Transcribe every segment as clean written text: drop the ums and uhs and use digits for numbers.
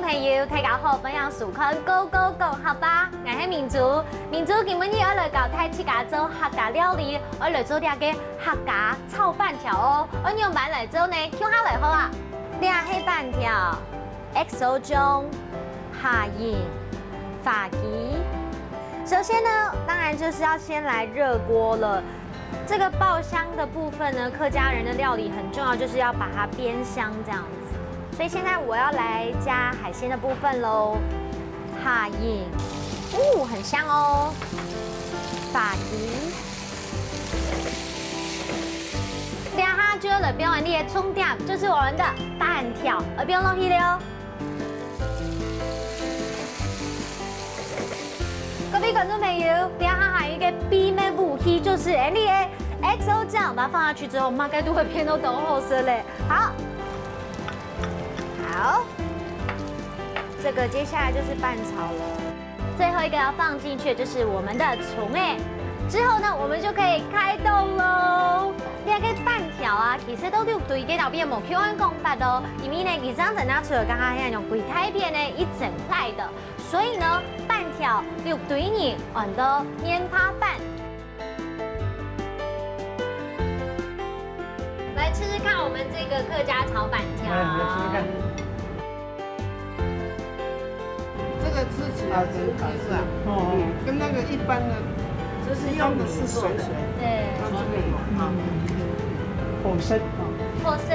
朋友，大家好，分享薯看 Go Go Go， 好吧？我是民族，民族今日要来教大家做客家料理，我来做啲嘅客家炒板条哦。我用板来做呢，向下来好啊。两黑板条 ，XO 中下盐、发鸡。首先呢，当然就是要先来热锅了。这个爆香的部分呢，客家人的料理很重要，就是要把它煸香这样子。所以现在我要来加海鲜的部分喽，下盐，很香哦，发鸡，等下就要来表演你的重点，就是我们的板条，不用弄去了。各位观众朋友，等下还有一个必备武器，就是你的 XO 酱，把它放下去之后，马盖都会变到浓厚色嘞。好。好，这个接下来就是拌炒了。最后一个要放进去的就是我们的葱哎。之后呢，我们就可以开动喽。两个板条啊，其实都要对嘅，后边冇叫人讲法哦。因为呢，其实这样子拿出来，刚刚那种柜台片呢，一整块的，所以呢，板条要对你按到面趴板。来吃吃看我们这个客家炒板条。来试试看。这个吃起来是啊，跟那个一般的，就是用的是水水，对，它这个有啊，后生，后生，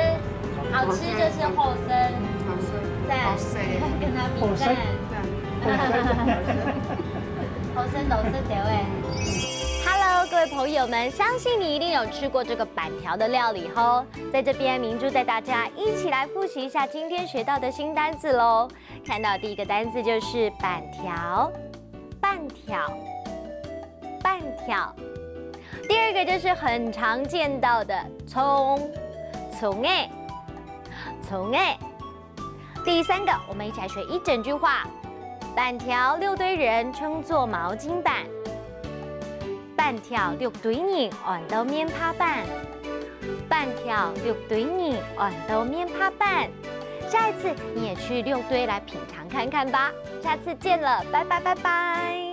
好吃就是后生，好吃，再跟它比赞，后生都是这位。Hello， 各位朋友们，相信你一定有吃过这个板条的料理吼。在这边，明珠带大家一起来复习一下今天学到的新单字喽。看到第一个单字就是板条，板条，板条。第二个就是很常见到的葱，葱哎，葱哎。第三个，我们一起来学一整句话：板条六堆人称作毛巾板。板条六堆人按到面趴板，板条六堆人按到面趴板。下一次你也去六堆来品尝看看吧。下次见了，拜拜拜拜。